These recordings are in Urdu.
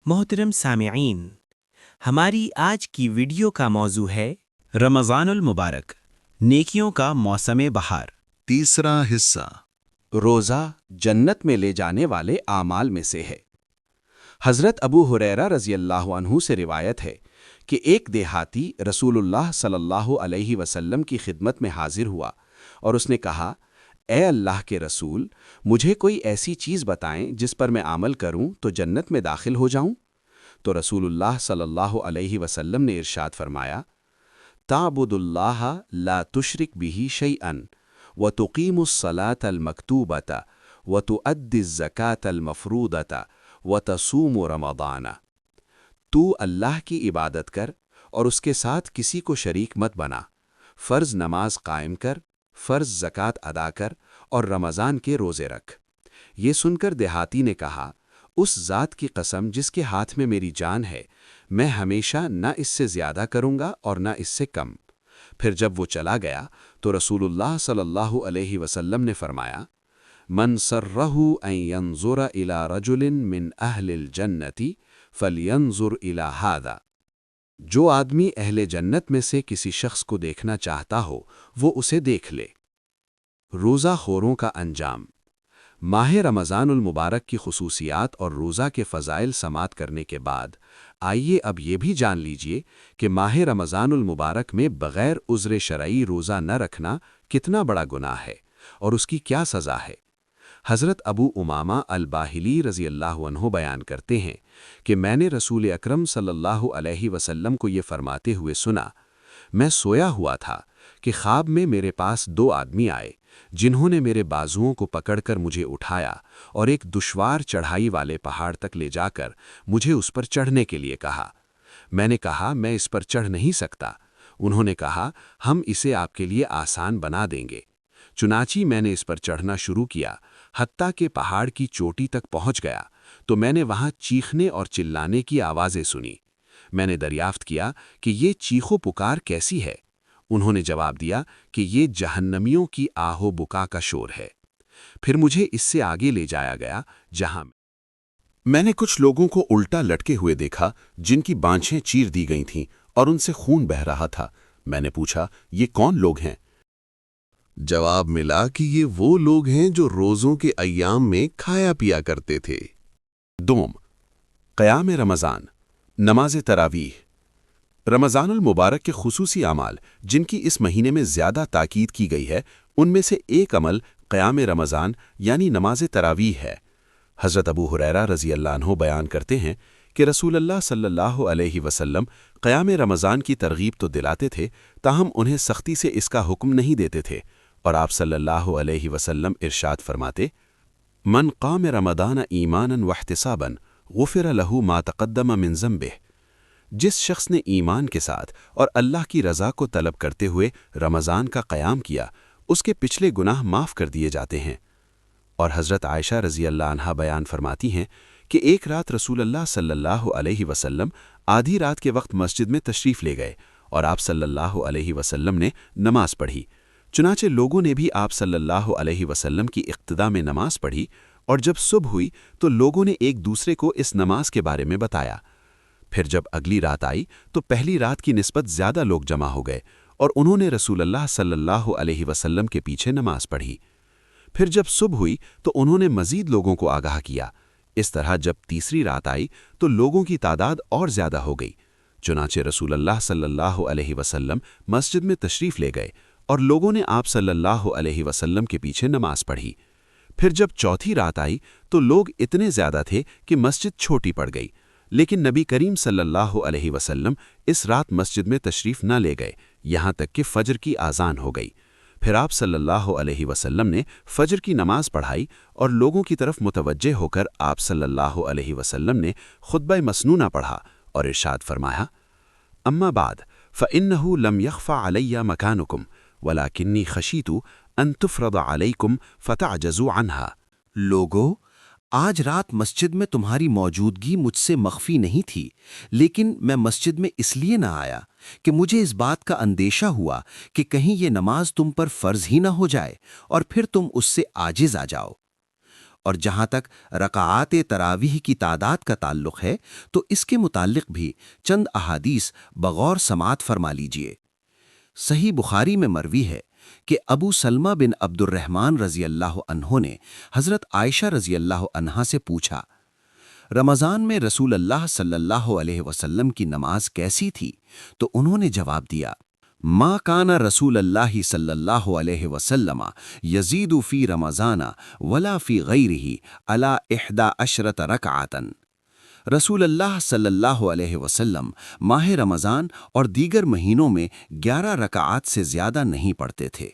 محترم سامعین، ہماری آج کی ویڈیو کا موضوع ہے رمضان المبارک، نیکیوں کا موسم بہار۔ تیسرا حصہ، روزہ جنت میں لے جانے والے اعمال میں سے ہے۔ حضرت ابو ہریرہ رضی اللہ عنہ سے روایت ہے کہ ایک دیہاتی رسول اللہ صلی اللہ علیہ وسلم کی خدمت میں حاضر ہوا اور اس نے کہا، اے اللہ کے رسول، مجھے کوئی ایسی چیز بتائیں جس پر میں عمل کروں تو جنت میں داخل ہو جاؤں؟ تو رسول اللہ صلی اللہ علیہ وسلم نے ارشاد فرمایا، تعبد اللہ لا تشرک به شیئا وتقیم الصلاة المکتوبۃ وتؤدی الزکاة المفروضۃ وتصوم رمضان۔ تو اللہ کی عبادت کر اور اس کے ساتھ کسی کو شریک مت بنا، فرض نماز قائم کر، فرض زکوٰۃ ادا کر اور رمضان کے روزے رکھ۔ یہ سن کر دیہاتی نے کہا، اس ذات کی قسم جس کے ہاتھ میں میری جان ہے، میں ہمیشہ نہ اس سے زیادہ کروں گا اور نہ اس سے کم۔ پھر جب وہ چلا گیا تو رسول اللہ صلی اللہ علیہ وسلم نے فرمایا، من سرہ ان ینظر الی رجل من اہل الجنت فلینظر الی ھذا۔ جو آدمی اہل جنت میں سے کسی شخص کو دیکھنا چاہتا ہو وہ اسے دیکھ لے۔ روزہ خوروں کا انجام۔ ماہ رمضان المبارک کی خصوصیات اور روزہ کے فضائل سماعت کرنے کے بعد آئیے اب یہ بھی جان لیجئے کہ ماہ رمضان المبارک میں بغیر عذر شرعی روزہ نہ رکھنا کتنا بڑا گناہ ہے اور اس کی کیا سزا ہے۔ حضرت ابو امامہ الباہلی رضی اللہ عنہ بیان کرتے ہیں کہ میں نے رسول اکرم صلی اللہ علیہ وسلم کو یہ فرماتے ہوئے سنا، میں سویا ہوا تھا کہ خواب میں میرے پاس دو آدمی آئے جنہوں نے میرے بازوؤں کو پکڑ کر مجھے اٹھایا اور ایک دشوار چڑھائی والے پہاڑ تک لے جا کر مجھے اس پر چڑھنے کے لیے کہا۔ میں نے کہا، میں اس پر چڑھ نہیں سکتا۔ انہوں نے کہا، ہم اسے آپ کے لیے آسان بنا دیں گے۔ چنانچہ میں نے اس پر چڑھنا شروع کیا، حتیٰ کہ پہاڑ کی چوٹی تک پہنچ گیا تو میں نے وہاں چیخنے اور چلانے کی آوازیں سنی۔ میں نے دریافت کیا کہ یہ چیخو پکار کیسی ہے؟ انہوں نے جواب دیا کہ یہ جہنمیوں کی آہو بکا کا شور ہے۔ پھر مجھے اس سے آگے لے جایا گیا جہاں میں نے کچھ لوگوں کو الٹا لٹکے ہوئے دیکھا جن کی بانچھیں چیر دی گئی تھیں اور ان سے خون بہہ رہا تھا۔ میں نے پوچھا، یہ کون لوگ ہیں؟ جواب ملا کہ یہ وہ لوگ ہیں جو روزوں کے ایام میں کھایا پیا کرتے تھے۔ دوم، قیام رمضان، نماز تراویح۔ رمضان المبارک کے خصوصی اعمال جن کی اس مہینے میں زیادہ تاکید کی گئی ہے، ان میں سے ایک عمل قیام رمضان یعنی نماز تراویح ہے۔ حضرت ابو ہریرہ رضی اللہ عنہ بیان کرتے ہیں کہ رسول اللہ صلی اللہ علیہ وسلم قیام رمضان کی ترغیب تو دلاتے تھے، تاہم انہیں سختی سے اس کا حکم نہیں دیتے تھے، اور آپ صلی اللہ علیہ وسلم ارشاد فرماتے، من قام رمضان ایمانا واحتسابا غفر له ما تقدم من ذنبہ۔ جس شخص نے ایمان کے ساتھ اور اللہ کی رضا کو طلب کرتے ہوئے رمضان کا قیام کیا، اس کے پچھلے گناہ معاف کر دیے جاتے ہیں۔ اور حضرت عائشہ رضی اللہ عنہا بیان فرماتی ہیں کہ ایک رات رسول اللہ صلی اللہ علیہ وسلم آدھی رات کے وقت مسجد میں تشریف لے گئے اور آپ صلی اللہ علیہ وسلم نے نماز پڑھی۔ چنانچہ لوگوں نے بھی آپ صلی اللہ علیہ وسلم کی اقتداء میں نماز پڑھی، اور جب صبح ہوئی تو لوگوں نے ایک دوسرے کو اس نماز کے بارے میں بتایا۔ پھر جب اگلی رات آئی تو پہلی رات کی نسبت زیادہ لوگ جمع ہو گئے اور انہوں نے رسول اللہ صلی اللہ علیہ وسلم کے پیچھے نماز پڑھی۔ پھر جب صبح ہوئی تو انہوں نے مزید لوگوں کو آگاہ کیا۔ اس طرح جب تیسری رات آئی تو لوگوں کی تعداد اور زیادہ ہو گئی۔ چنانچہ رسول اللہ صلی اللہ علیہ وسلم مسجد میں تشریف لے گئے اور لوگوں نے آپ صلی اللہ علیہ وسلم کے پیچھے نماز پڑھی۔ پھر جب چوتھی رات آئی تو لوگ اتنے زیادہ تھے کہ مسجد چھوٹی پڑ گئی، لیکن نبی کریم صلی اللہ علیہ وسلم اس رات مسجد میں تشریف نہ لے گئے یہاں تک کہ فجر کی آذان ہو گئی۔ پھر آپ صلی اللہ علیہ وسلم نے فجر کی نماز پڑھائی اور لوگوں کی طرف متوجہ ہو کر آپ صلی اللہ علیہ وسلم نے خطبہ مسنونہ پڑھا اور ارشاد فرمایا، اما بعد فإنه لم يخفى علي مكانكم ولكني خشيت ان تفرض عليكم فتعجزوا عنها۔ لوگو، آج رات مسجد میں تمہاری موجودگی مجھ سے مخفی نہیں تھی، لیکن میں مسجد میں اس لیے نہ آیا کہ مجھے اس بات کا اندیشہ ہوا کہ کہیں یہ نماز تم پر فرض ہی نہ ہو جائے اور پھر تم اس سے عاجز آ جاؤ۔ اور جہاں تک رکعات تراویح کی تعداد کا تعلق ہے تو اس کے متعلق بھی چند احادیث بغور سماعت فرما لیجئے۔ صحیح بخاری میں مروی ہے کہ ابو سلمہ بن عبد الرحمن رضی اللہ عنہ نے حضرت عائشہ رضی اللہ عنہا سے پوچھا، رمضان میں رسول اللہ صلی اللہ علیہ وسلم کی نماز کیسی تھی؟ تو انہوں نے جواب دیا، ما کان رسول اللہ صلی اللہ علیہ وسلم یزید فی رمضان ولا فی غیرہ علی 11 رکعۃ۔ رسول اللہ صلی اللہ علیہ وسلم ماہ رمضان اور دیگر مہینوں میں 11 رکعات سے زیادہ نہیں پڑھتے تھے۔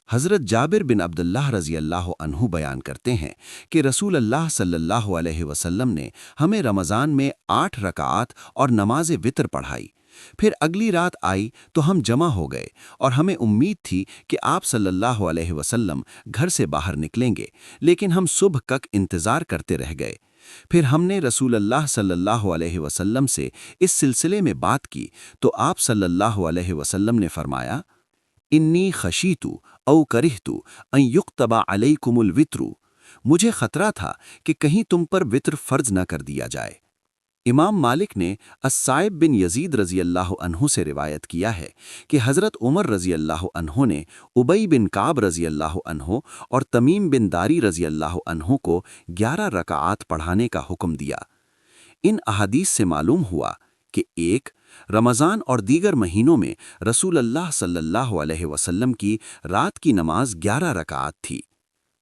حضرت جابر بن عبداللہ رضی اللہ عنہ بیان کرتے ہیں کہ رسول اللہ صلی اللہ علیہ وسلم نے ہمیں رمضان میں 8 رکعات اور نماز وتر پڑھائی۔ پھر اگلی رات آئی تو ہم جمع ہو گئے اور ہمیں امید تھی کہ آپ صلی اللہ علیہ وسلم گھر سے باہر نکلیں گے، لیکن ہم صبح تک انتظار کرتے رہ گئے۔ پھر ہم نے رسول اللہ صلی اللہ علیہ وسلم سے اس سلسلے میں بات کی تو آپ صلی اللہ علیہ وسلم نے فرمایا، انی خشیت او کرہت ان یکتب علیکم الوتر، مجھے خطرہ تھا کہ کہیں تم پر وتر فرض نہ کر دیا جائے۔ امام مالک نے الصائب بن یزید رضی اللہ عنہ سے روایت کیا ہے کہ حضرت عمر رضی اللہ عنہ نے ابی بن کعب رضی اللہ عنہ اور تمیم بن داری رضی اللہ عنہ کو 11 رکعات پڑھانے کا حکم دیا۔ ان احادیث سے معلوم ہوا کہ 1 رمضان اور دیگر مہینوں میں رسول اللہ صلی اللہ علیہ وسلم کی رات کی نماز 11 رکعات تھی۔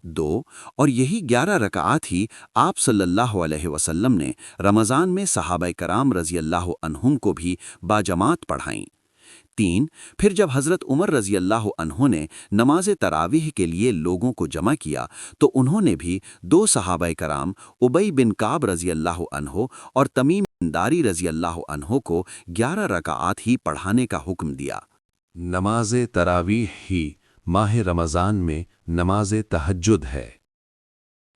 2 اور یہی 11 رکعات ہی آپ صلی اللہ علیہ وسلم نے رمضان میں صحابہ کرام رضی اللہ عنہم کو بھی باجماعت پڑھائیں۔ 3 پھر جب حضرت عمر رضی اللہ عنہ نے نماز تراویح کے لیے لوگوں کو جمع کیا تو انہوں نے بھی 2 صحابہ کرام ابی بن کعب رضی اللہ عنہ اور تمیم بن داری رضی اللہ عنہ کو 11 رکعات ہی پڑھانے کا حکم دیا۔ نماز تراویح ہی ماہ رمضان میں نماز تہجد ہے۔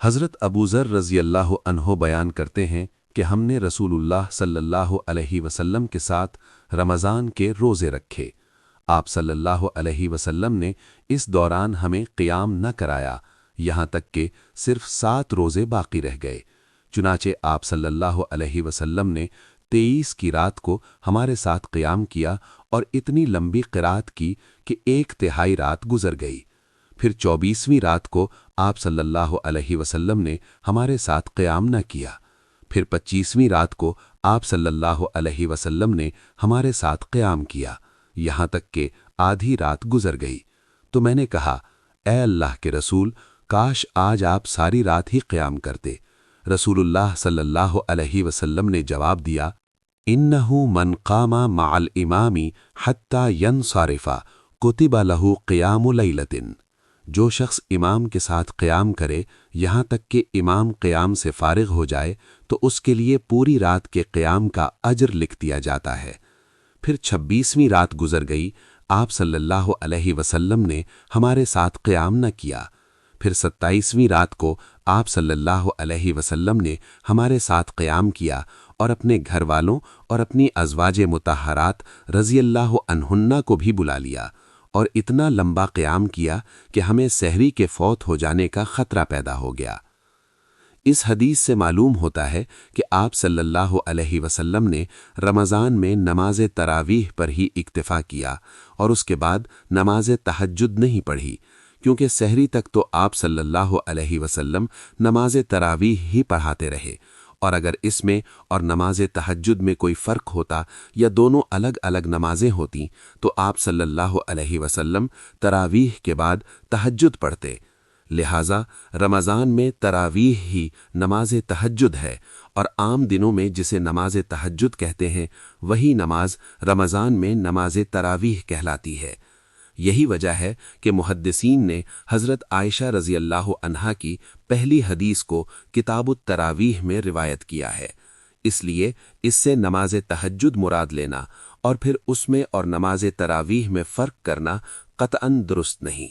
حضرت ابو ذر رضی اللہ عنہ بیان کرتے ہیں کہ ہم نے رسول اللہ صلی اللہ علیہ وسلم کے ساتھ رمضان کے روزے رکھے۔ آپ صلی اللہ علیہ وسلم نے اس دوران ہمیں قیام نہ کرایا، یہاں تک کہ صرف 7 روزے باقی رہ گئے۔ چنانچہ آپ صلی اللہ علیہ وسلم نے 23 کی رات کو ہمارے ساتھ قیام کیا اور اتنی لمبی قرات کی کہ 1/3 رات گزر گئی۔ پھر 24ویں رات کو آپ صلی اللہ علیہ وسلم نے ہمارے ساتھ قیام نہ کیا۔ پھر 25ویں رات کو آپ صلی اللہ علیہ وسلم نے ہمارے ساتھ قیام کیا، یہاں تک کہ آدھی رات گزر گئی۔ تو میں نے کہا، اے اللہ کے رسول، کاش آج آپ ساری رات ہی قیام کرتے۔ رسول اللہ صلی اللہ علیہ وسلم نے جواب دیا، انہو من قام مع الامام حتی ینصرف کتب لہ قیام لیلۃ، جو شخص امام کے ساتھ قیام کرے یہاں تک کہ امام قیام سے فارغ ہو جائے تو اس کے لیے پوری رات کے قیام کا اجر لکھ دیا جاتا ہے۔ پھر 26ویں رات گزر گئی، آپ صلی اللہ علیہ وسلم نے ہمارے ساتھ قیام نہ کیا۔ پھر 27ویں رات کو آپ صلی اللہ علیہ وسلم نے ہمارے ساتھ قیام کیا اور اپنے گھر والوں اور اپنی ازواج مطہرات رضی اللہ عنہن کو بھی بلا لیا اور اتنا لمبا قیام کیا کہ ہمیں سحری کے فوت ہو جانے کا خطرہ پیدا ہو گیا۔ اس حدیث سے معلوم ہوتا ہے کہ آپ صلی اللہ علیہ وسلم نے رمضان میں نماز تراویح پر ہی اکتفا کیا اور اس کے بعد نماز تہجد نہیں پڑھی، کیونکہ سحری تک تو آپ صلی اللہ علیہ وسلم نماز تراویح ہی پڑھاتے رہے، اور اگر اس میں اور نماز تہجد میں کوئی فرق ہوتا یا دونوں الگ الگ نمازیں ہوتیں تو آپ صلی اللہ علیہ وسلم تراویح کے بعد تہجد پڑھتے۔ لہٰذا رمضان میں تراویح ہی نماز تہجد ہے، اور عام دنوں میں جسے نماز تہجد کہتے ہیں وہی نماز رمضان میں نماز تراویح کہلاتی ہے۔ یہی وجہ ہے کہ محدثین نے حضرت عائشہ رضی اللہ عنہا کی پہلی حدیث کو کتاب التراویح میں روایت کیا ہے، اس لیے اس سے نماز تہجد مراد لینا اور پھر اس میں اور نماز تراویح میں فرق کرنا قطعاً درست نہیں۔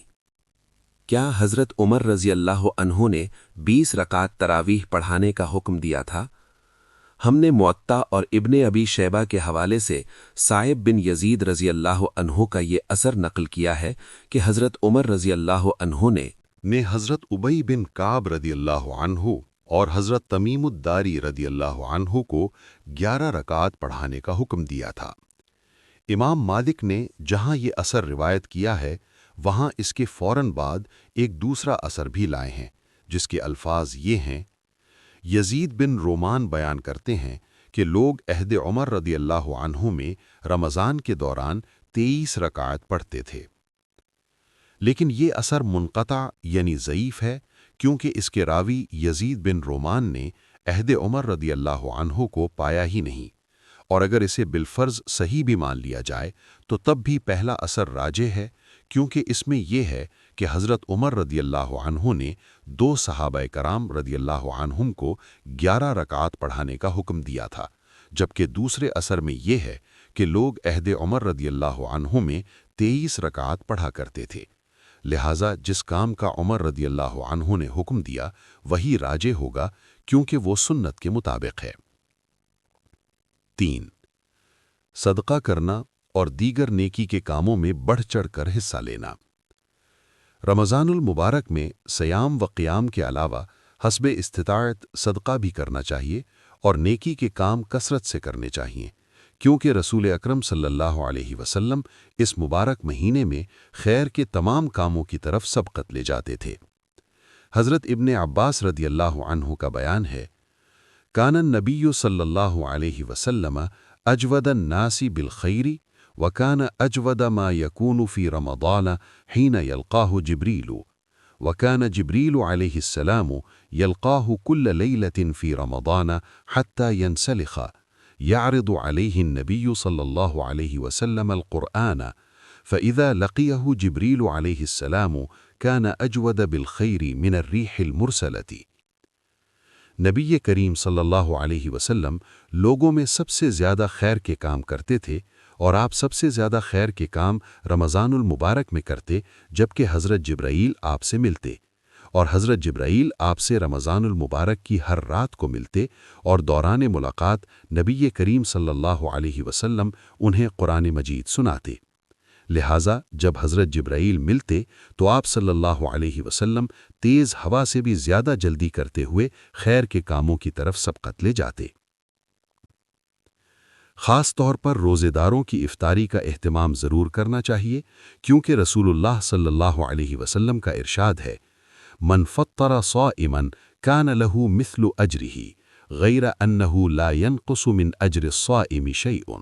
کیا حضرت عمر رضی اللہ عنہ نے 20 رکعت تراویح پڑھانے کا حکم دیا تھا؟ ہم نے موطا اور ابن ابی شیبہ کے حوالے سے صائب بن یزید رضی اللہ عنہ کا یہ اثر نقل کیا ہے کہ حضرت عمر رضی اللہ عنہ نے نے حضرت ابی بن کعب رضی اللہ عنہ اور حضرت تمیم الداری رضی اللہ عنہ کو 11 رکعات پڑھانے کا حکم دیا تھا۔ امام مالک نے جہاں یہ اثر روایت کیا ہے وہاں اس کے فوراً بعد ایک دوسرا اثر بھی لائے ہیں جس کے الفاظ یہ ہیں: یزید بن رومان بیان کرتے ہیں کہ لوگ عہد عمر رضی اللہ عنہ میں رمضان کے دوران 23 رکعات پڑھتے تھے، لیکن یہ اثر منقطع یعنی ضعیف ہے کیونکہ اس کے راوی یزید بن رومان نے عہد عمر رضی اللہ عنہ کو پایا ہی نہیں، اور اگر اسے بالفرض صحیح بھی مان لیا جائے تو تب بھی پہلا اثر راجح ہے کیونکہ اس میں یہ ہے کہ حضرت عمر رضی اللہ عنہ نے 2 صحابہ کرام رضی اللہ عنہم کو 11 رکعات پڑھانے کا حکم دیا تھا، جبکہ دوسرے اثر میں یہ ہے کہ لوگ عہد عمر رضی اللہ عنہ میں 23 رکعات پڑھا کرتے تھے، لہٰذا جس کام کا عمر رضی اللہ عنہ نے حکم دیا وہی راجح ہوگا کیونکہ وہ سنت کے مطابق ہے۔ 3. صدقہ کرنا اور دیگر نیکی کے کاموں میں بڑھ چڑھ کر حصہ لینا۔ رمضان المبارک میں سیام و قیام کے علاوہ حسب استطاعت صدقہ بھی کرنا چاہیے اور نیکی کے کام کثرت سے کرنے چاہیے کیونکہ رسول اکرم صلی اللہ علیہ وسلم اس مبارک مہینے میں خیر کے تمام کاموں کی طرف سبقت لے جاتے تھے۔ حضرت ابن عباس رضی اللہ عنہ کا بیان ہے: کان النبی صلی اللہ علیہ وسلم اجود الناس بالخیر وکان اجود ما یکون فی رمضان حین یلقاہ جبریل وکان جبریل علیہ السلام یلقاہ کل لیلۃ فی رمضان حتی ینسلخ یعرض علیہ النبی صلی اللہ علیہ وسلم القرآن فإذا لقیہ جبریل علیہ السلام کان اجود بالخیر من الریح المرسلۃ۔ نبی کریم صلی اللہ علیہ وسلم لوگوں میں سب سے زیادہ خیر کے کام کرتے تھے اور آپ سب سے زیادہ خیر کے کام رمضان المبارک میں کرتے جبکہ حضرت جبرائیل آپ سے ملتے، اور حضرت جبرائیل آپ سے رمضان المبارک کی ہر رات کو ملتے اور دوران ملاقات نبی کریم صلی اللہ علیہ وسلم انہیں قرآن مجید سناتے۔ لہٰذا جب حضرت جبرائیل ملتے تو آپ صلی اللہ علیہ وسلم تیز ہوا سے بھی زیادہ جلدی کرتے ہوئے خیر کے کاموں کی طرف سبقت لے جاتے۔ خاص طور پر روزے داروں کی افطاری کا اہتمام ضرور کرنا چاہیے کیونکہ رسول اللہ صلی اللہ علیہ وسلم کا ارشاد ہے: من فطر صائما کان له مثل اجرہ غیر انہ لا ينقص من اجر الصائم شیء۔